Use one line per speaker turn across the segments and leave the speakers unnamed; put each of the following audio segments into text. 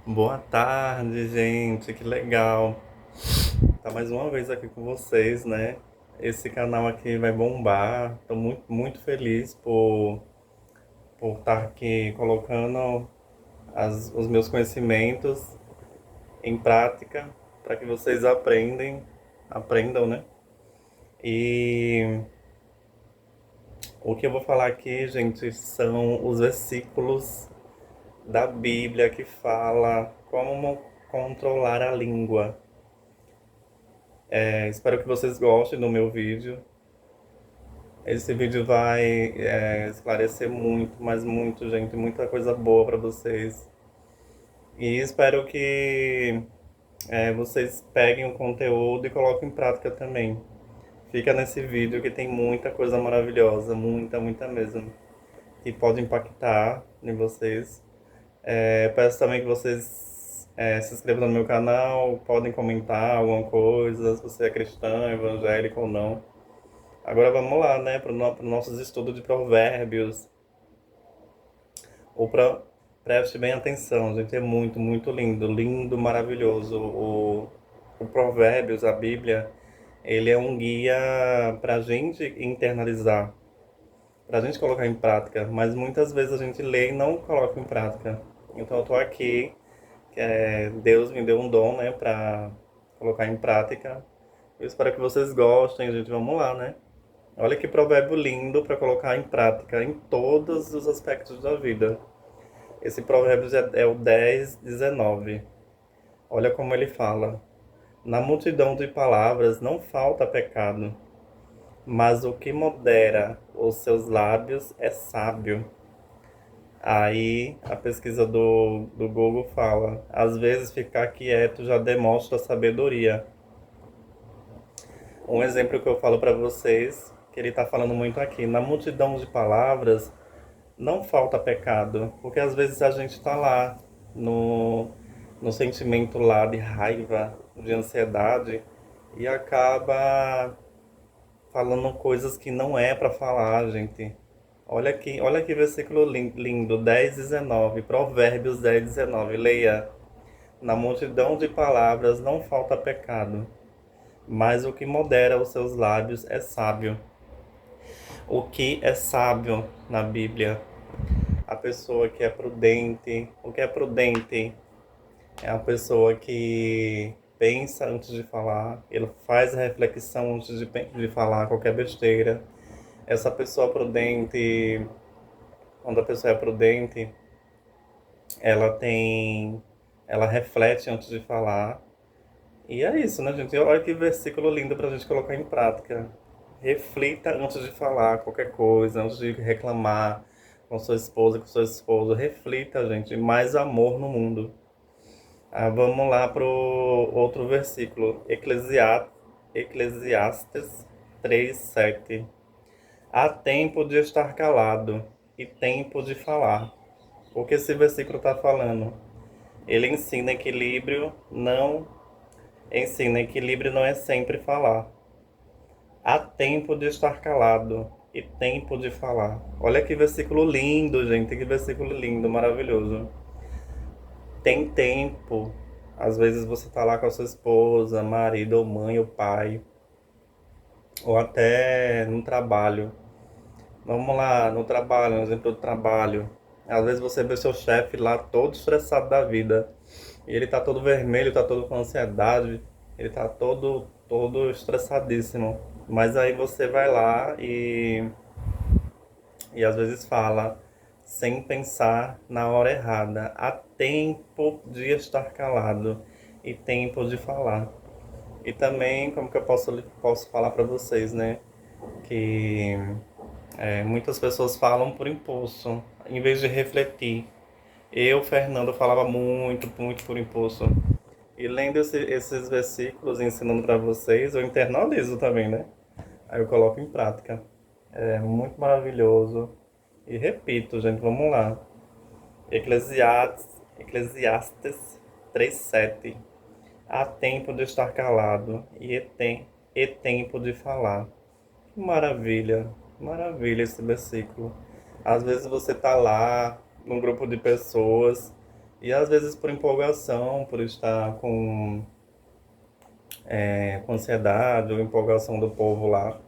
Boa tarde, gente, que legal. Tá mais uma vez aqui com vocês, né? Esse canal aqui vai bombar. Tô muito feliz por estar aqui colocando os meus conhecimentos em prática para que vocês aprendam, né? E o que eu vou falar aqui, gente, são os versículos da Bíblia que fala como controlar a língua. Espero que vocês gostem do meu vídeo. Esse vídeo vai esclarecer muito, mas muito, gente, muita coisa boa para vocês. E espero que vocês peguem o conteúdo e coloquem em prática também. Fica nesse vídeo que tem muita coisa maravilhosa, muita mesmo, que pode impactar em vocês. Peço também que vocês se inscrevam no meu canal, podem comentar alguma coisa, se você é cristão, evangélico ou não. Agora vamos lá, né, para os nossos estudos de provérbios. Preste bem atenção, gente, é muito lindo, lindo, maravilhoso. O Provérbios, a Bíblia, ele é um guia para a gente internalizar, para a gente colocar em prática, mas muitas vezes a gente lê e não coloca em prática. Então eu estou aqui, Deus me deu um dom, né, para colocar em prática. Eu espero que vocês gostem, gente, vamos lá, né? Olha que provérbio lindo para colocar em prática em todos os aspectos da vida. Esse provérbio é o 10:19. Olha como ele fala. Na multidão de palavras não falta pecado, mas o que modera os seus lábios é sábio. Aí a pesquisa do Google fala, às vezes ficar quieto já demonstra sabedoria. Um exemplo que eu falo para vocês, que ele está falando muito aqui, na multidão de palavras não falta pecado, porque às vezes a gente está lá no sentimento lá de raiva, de ansiedade e acaba falando coisas que não é para falar, gente. Olha aqui versículo lindo, 10:19, Provérbios 10:19, leia. Na multidão de palavras não falta pecado, mas o que modera os seus lábios é sábio. O que é sábio na Bíblia? A pessoa que é prudente. O que é prudente? É a pessoa que pensa antes de falar, ele faz a reflexão antes de falar qualquer besteira. Essa pessoa prudente, quando a pessoa é prudente, ela tem, ela reflete antes de falar. E é isso, né, gente? Olha que versículo lindo pra gente colocar em prática. Reflita antes de falar qualquer coisa, antes de reclamar com sua esposa, com seu esposo. Reflita, gente. Mais amor no mundo. Vamos lá para o outro versículo. Eclesiastes 3:7. Há tempo de estar calado e tempo de falar. O que esse versículo está falando? Ele ensina equilíbrio não é sempre falar. Há tempo de estar calado e tempo de falar. Olha que versículo lindo, gente, que versículo lindo, maravilhoso. Tem tempo. Às vezes você tá lá com a sua esposa, marido, ou mãe, ou pai, ou até no trabalho. Vamos lá, no trabalho, um exemplo do trabalho. Às vezes você vê seu chefe lá todo estressado da vida. E ele tá todo vermelho, tá todo com ansiedade, ele tá todo estressadíssimo. Mas aí você vai lá e às vezes fala sem pensar na hora errada. Há tempo de estar calado e tempo de falar. E também, como que eu posso falar para vocês, né? Que muitas pessoas falam por impulso, em vez de refletir. Eu, Fernando, falava muito por impulso. E lendo esses versículos, ensinando para vocês, eu internalizo também, né? Aí eu coloco em prática. É muito maravilhoso. E repito, gente, vamos lá. Eclesiastes 3:7. Há tempo de estar calado e tempo de falar. Que maravilha, esse versículo. Às vezes você tá lá num grupo de pessoas E às vezes por empolgação, por estar com ansiedade ou empolgação do povo lá,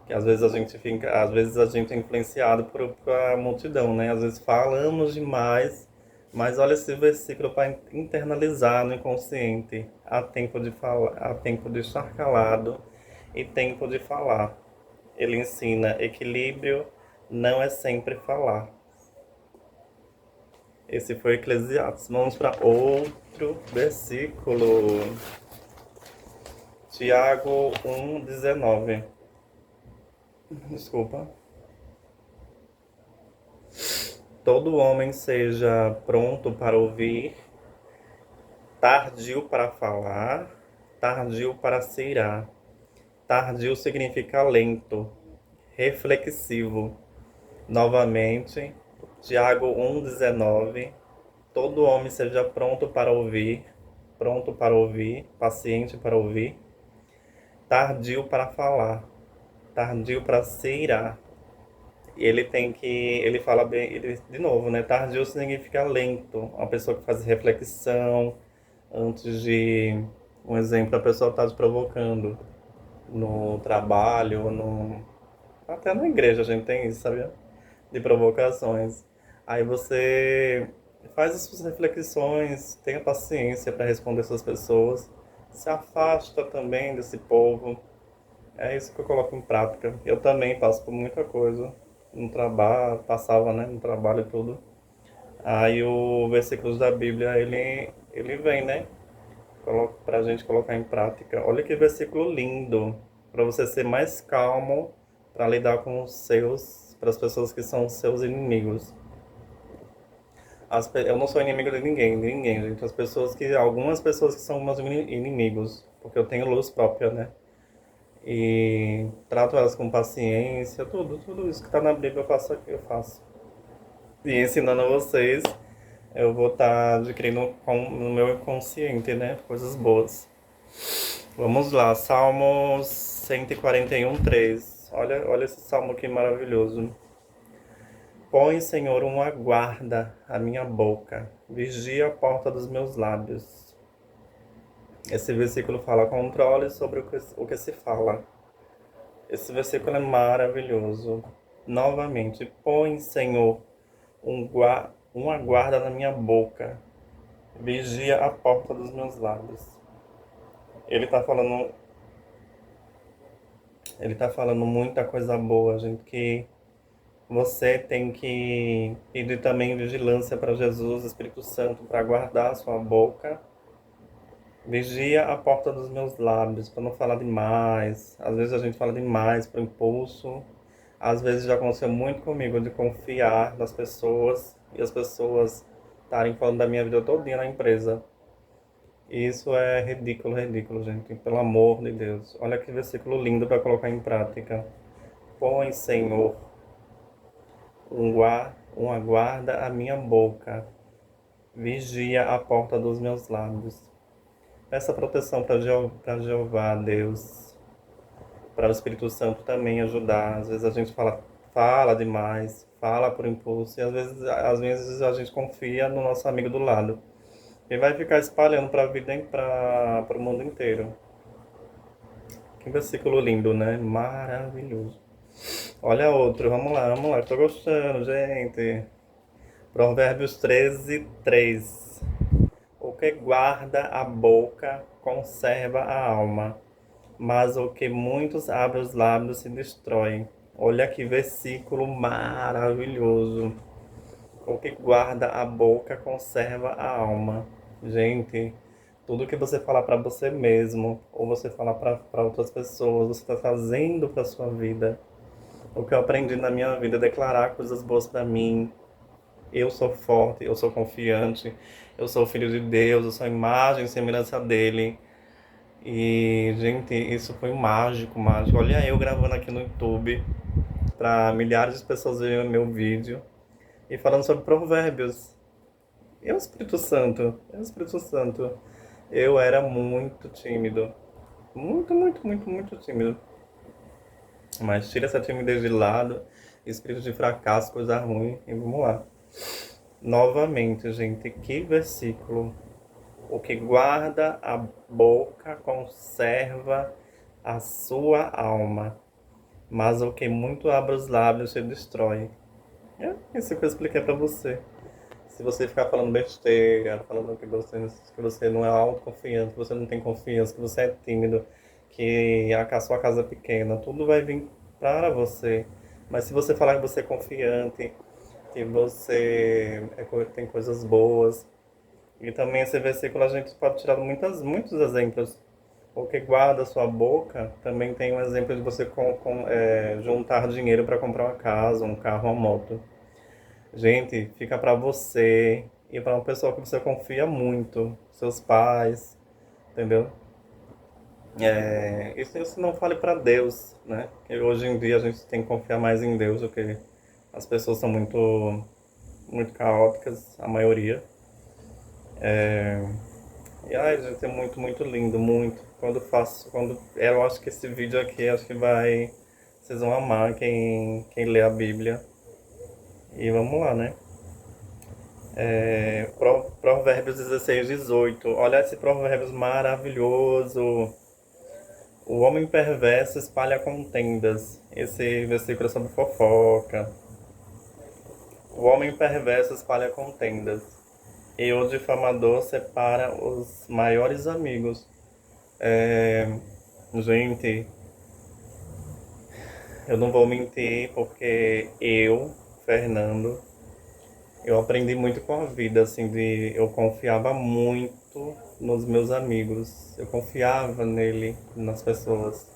que às vezes a gente fica, às vezes a gente é influenciado por a multidão, né? Às vezes falamos demais, mas olha esse versículo para internalizar no inconsciente. Há tempo de falar, há tempo de estar calado e tempo de falar. Ele ensina equilíbrio não é sempre falar. Esse foi Eclesiastes. Vamos para outro versículo. Tiago 1,19. Desculpa. Todo homem seja pronto para ouvir, tardio para falar, tardio para se irar. Tardio significa lento, reflexivo. Novamente, Tiago 1,19. Todo homem seja pronto para ouvir, paciente para ouvir, tardio para falar, tardio para se irar. E ele fala bem, de novo, né? Tardio significa lento, uma pessoa que faz reflexão antes de, um exemplo, a pessoa está te provocando no trabalho, até na igreja a gente tem isso, sabia? De provocações. Aí você faz as suas reflexões, tenha paciência para responder essas pessoas, se afasta também desse povo. É isso que eu coloco em prática. Eu também passo por muita coisa no trabalho, passava, né, no trabalho e tudo. Aí o versículos da Bíblia, ele vem, né, para a gente colocar em prática. Olha que versículo lindo, para você ser mais calmo, para lidar com os seus, para as pessoas que são seus inimigos. Eu não sou inimigo de ninguém, gente. Algumas pessoas que são meus inimigos, porque eu tenho luz própria, né? E trato elas com paciência, tudo isso que está na Bíblia eu faço. E ensinando a vocês, eu vou estar adquirindo no meu inconsciente, né? Coisas boas. Vamos lá, Salmos 141, 3. Olha esse salmo aqui maravilhoso. Põe, Senhor, uma guarda à minha boca, vigia a porta dos meus lábios. Esse versículo fala controle sobre o que se fala. Esse versículo é maravilhoso. Novamente, põe, Senhor, uma guarda na minha boca, vigia a porta dos meus lábios. Ele está falando muita coisa boa, gente, que você tem que pedir também vigilância para Jesus, Espírito Santo, para guardar a sua boca. Vigia a porta dos meus lábios, para não falar demais. Às vezes a gente fala demais por impulso. Às vezes já aconteceu muito comigo de confiar nas pessoas e as pessoas estarem falando da minha vida todinha na empresa. E isso é ridículo, ridículo, gente. Pelo amor de Deus. Olha que versículo lindo para colocar em prática. Põe, Senhor, uma guarda à minha boca. Vigia a porta dos meus lábios. Peça proteção para Jeová, Deus. Para o Espírito Santo também ajudar. Às vezes a gente fala demais, fala por impulso. E às vezes a gente confia no nosso amigo do lado. E vai ficar espalhando para a vida, para o mundo inteiro. Que versículo lindo, né? Maravilhoso. Olha outro, vamos lá, estou gostando, gente. Provérbios 13, 3. O que guarda a boca conserva a alma, mas o que muitos abrem os lábios se destrói. Olha que versículo maravilhoso. O que guarda a boca conserva a alma. Gente, tudo que você falar para você mesmo, ou você falar para outras pessoas, você está trazendo para sua vida. O que eu aprendi na minha vida é declarar coisas boas para mim. Eu sou forte, eu sou confiante, eu sou filho de Deus, eu sou a imagem e semelhança dele. E, gente, isso foi mágico, mágico. Olha eu gravando aqui no YouTube para milhares de pessoas verem o meu vídeo e falando sobre provérbios. É o Espírito Santo, é o Espírito Santo. Eu era muito tímido. Muito, muito, muito, muito tímido. Mas tira essa timidez de lado, espírito de fracasso, coisa ruim, e vamos lá. Novamente, gente, que versículo. O que guarda a boca conserva a sua alma, mas o que muito abre os lábios se destrói. É isso que eu expliquei pra você. Se você ficar falando besteira, falando que você não é autoconfiante, que você não tem confiança, que você é tímido, que a sua casa é pequena, tudo vai vir para você. Mas se você falar que você é confiante, que você tem coisas boas, e também esse versículo a gente pode tirar muitos exemplos. O que guarda a sua boca também tem um exemplo de você juntar dinheiro para comprar uma casa, um carro, uma moto. Gente, fica para você e para uma pessoa que você confia muito, seus pais, entendeu? Isso não fale para Deus, né? Porque hoje em dia a gente tem que confiar mais em Deus do que as pessoas são muito caóticas, a maioria. E ai, gente, é muito lindo, muito. Eu acho que esse vídeo aqui, acho que vocês vão amar quem lê a Bíblia. E vamos lá, né? Provérbios 16:18. Olha esse provérbios maravilhoso. O homem perverso espalha contendas. Esse versículo é sobre fofoca. O homem perverso espalha contendas. E o difamador separa os maiores amigos. Gente, eu não vou mentir porque Fernando, eu aprendi muito com a vida, assim, eu confiava muito nos meus amigos. Eu confiava nas pessoas.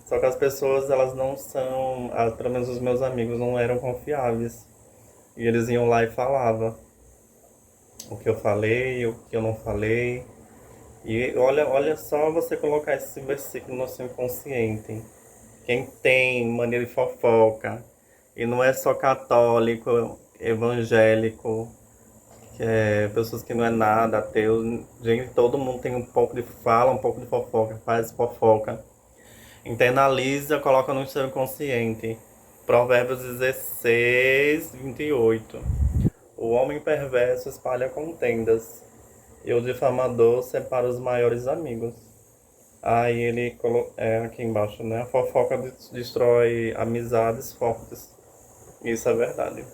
Só que as pessoas, elas não são, pelo menos os meus amigos não eram confiáveis. E eles iam lá e falavam o que eu falei, o que eu não falei. E olha só você colocar esse versículo no seu inconsciente. Quem tem mania de fofoca, e não é só católico, evangélico, pessoas que não é nada, ateus, gente, todo mundo tem um pouco de fala, um pouco de fofoca, faz fofoca. Internaliza, coloca no seu inconsciente. Provérbios 16:28. O homem perverso espalha contendas, e o difamador separa os maiores amigos. Aí ele aqui embaixo, né? A fofoca destrói amizades fortes. Isso é verdade.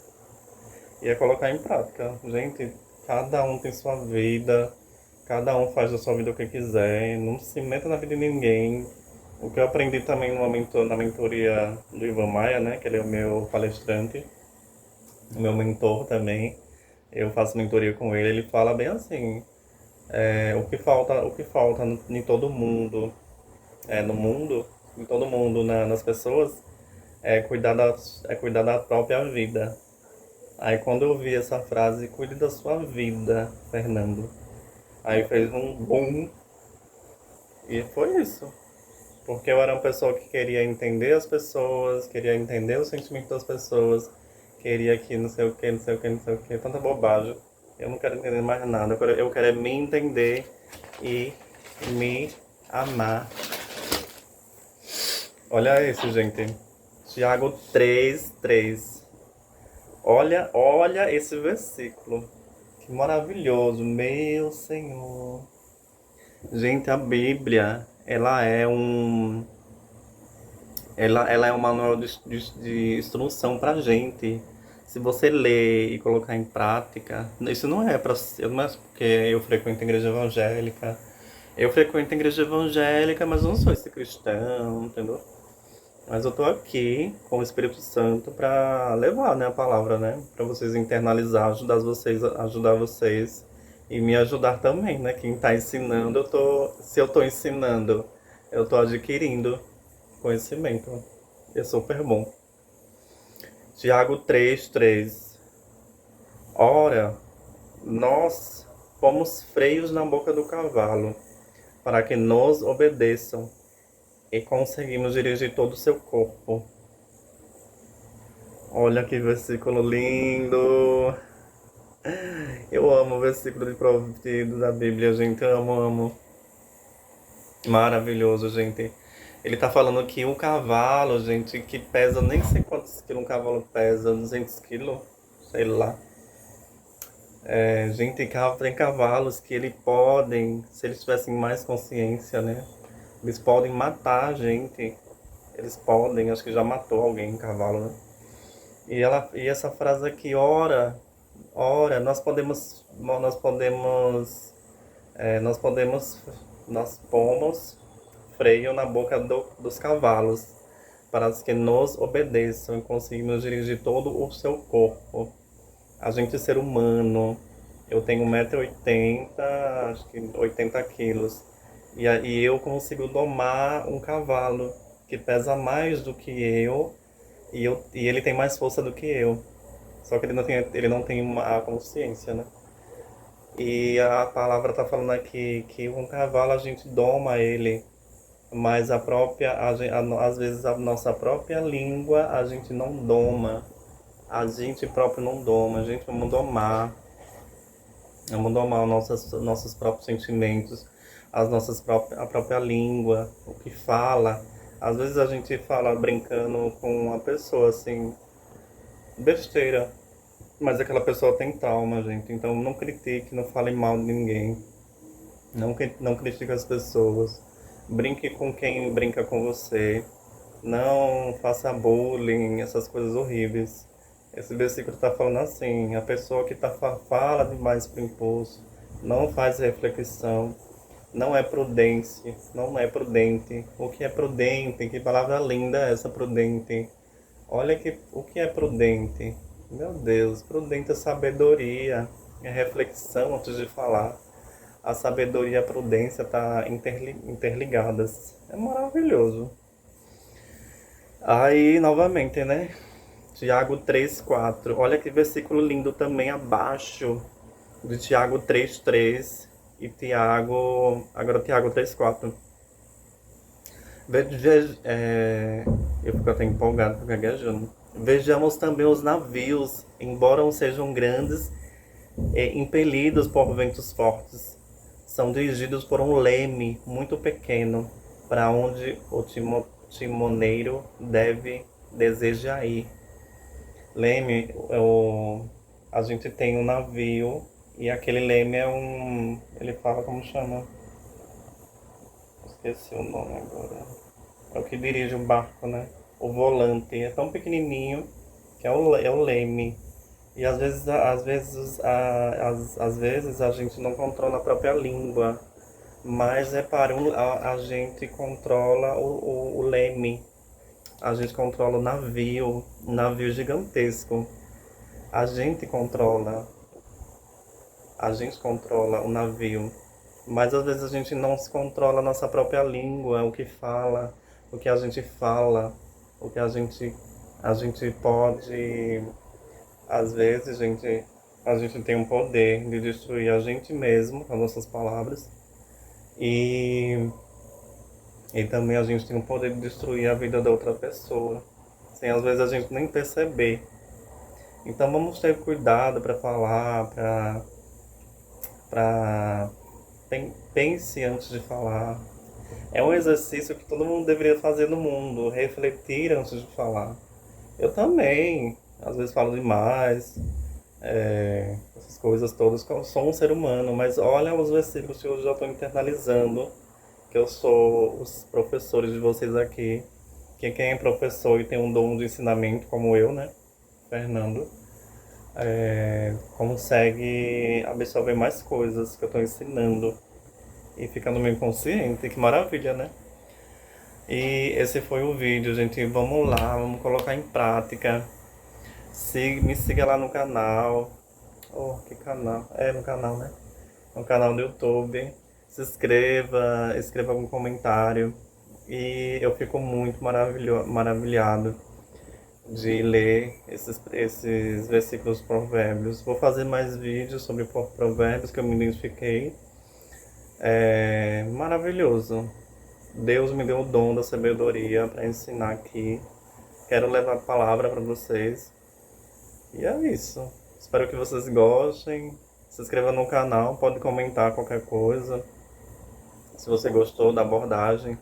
E é colocar em prática. Gente, cada um tem sua vida, cada um faz da sua vida o que quiser, não se meta na vida de ninguém. O que eu aprendi também na mentoria do Ivan Maia, né? Que ele é o meu palestrante, o meu mentor também. Eu faço mentoria com ele, ele fala bem assim, o que falta em todo mundo, no mundo, em todo mundo, nas pessoas, é cuidar da própria vida. Aí quando eu vi essa frase, cuide da sua vida, Fernando. Aí fez um boom e foi isso. Porque eu era uma pessoa que queria entender as pessoas, queria entender o sentimento das pessoas, queria que não sei o que, não sei o que, não sei o que, tanta bobagem. Eu não quero entender mais nada, eu quero é me entender e me amar. Olha isso, gente. Tiago 3:3. Olha esse versículo. Que maravilhoso, meu Senhor. Gente, a Bíblia, ela é um manual de instrução pra gente. Se você ler e colocar em prática, isso não é não é porque eu frequento a igreja evangélica. Eu frequento a igreja evangélica, mas eu não sou esse cristão, entendeu? Mas eu tô aqui com o Espírito Santo para levar, né, a palavra, né, para vocês internalizar, ajudar vocês e me ajudar também, né? Quem tá ensinando, se eu tô ensinando, eu tô adquirindo conhecimento. É super bom. Tiago 3:3. Ora, nós pomos freios na boca do cavalo, para que nos obedeçam, e conseguimos dirigir todo o seu corpo. Olha que versículo lindo! Eu amo o versículo da Bíblia, gente. Eu amo. Maravilhoso, gente. Ele tá falando que um cavalo, gente, que pesa nem sei quantos quilos um cavalo pesa, 200 quilos, sei lá. Gente, tem cavalos que eles podem, se eles tivessem mais consciência, né? Eles podem matar a gente. Eles podem, acho que já matou alguém em cavalo, né? E essa frase aqui, ora, ora, nós podemos, nós pomos freio na boca dos cavalos para que nos obedeçam e conseguimos dirigir todo o seu corpo. A gente ser humano, eu tenho 1,80 m, acho que 80 quilos, e eu consigo domar um cavalo que pesa mais do que e ele tem mais força do que eu. Só que ele não tem uma consciência, né? E a palavra está falando aqui que um cavalo a gente doma ele, mas às vezes a nossa própria língua a gente não doma. A gente próprio não doma, a gente vamos domar nossos próprios sentimentos, a própria língua, o que fala. Às vezes a gente fala brincando com uma pessoa assim, besteira, mas aquela pessoa tem trauma, gente. Então não critique, não fale mal de ninguém. Não critique as pessoas. Brinque com quem brinca com você. Não faça bullying, essas coisas horríveis. Esse versículo está falando assim: a pessoa que fala demais por impulso, não faz reflexão, não é prudente, não é prudente. O que é prudente? Que palavra linda é essa, prudente? Olha o que é prudente. Meu Deus, prudente é sabedoria, é reflexão antes de falar. A sabedoria e a prudência estão interligadas. É maravilhoso. Aí, novamente, né? Tiago 3,4. Olha que versículo lindo também abaixo de Tiago 3,3 e agora Tiago 3,4. Eu fico até empolgado, fico gaguejando. Vejamos também os navios, embora sejam grandes, impelidos por ventos fortes, são dirigidos por um leme muito pequeno, para onde o timoneiro deseja ir. Leme, a gente tem um navio e aquele leme ele fala como chama? Esqueci o nome agora. É o que dirige o barco, né? O volante é tão pequenininho que é o leme. E às vezes a gente não controla a própria língua, mas repare, a gente controla o leme, a gente controla um navio gigantesco. A gente controla, a gente controla o navio, mas às vezes a gente não se controla a nossa própria língua, o que fala, o que a gente fala, o que a gente pode. Às vezes, a gente tem um poder de destruir a gente mesmo com as nossas palavras e, e também a gente tem o poder de destruir a vida da outra pessoa, sem às vezes a gente nem perceber. Então vamos ter cuidado para falar, para pense antes de falar. É um exercício que todo mundo deveria fazer no mundo, refletir antes de falar. Eu também, às vezes falo demais, essas coisas todas, eu sou um ser humano, mas olha os versículos que eu já estou internalizando, que eu sou os professores de vocês aqui, que quem é professor e tem um dom de ensinamento, como eu, né, Fernando, consegue absorver mais coisas que eu estou ensinando e fica no meu inconsciente, que maravilha, né? E esse foi o vídeo, gente. Vamos lá, vamos colocar em prática. Me siga lá no canal. Oh, que canal? No canal, né? No canal do YouTube. Se inscreva, escreva algum comentário. E eu fico muito maravilhado de ler esses versículos provérbios. Vou fazer mais vídeos sobre provérbios que eu me identifiquei. É maravilhoso. Deus me deu o dom da sabedoria para ensinar aqui. Quero levar a palavra para vocês. E é isso. Espero que vocês gostem. Se inscreva no canal, pode comentar qualquer coisa. Se você gostou da abordagem.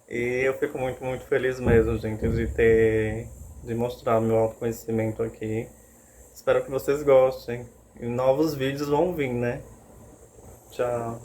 E eu fico muito, muito feliz mesmo, gente, de mostrar meu autoconhecimento aqui. Espero que vocês gostem. E novos vídeos vão vir, né? Tchau.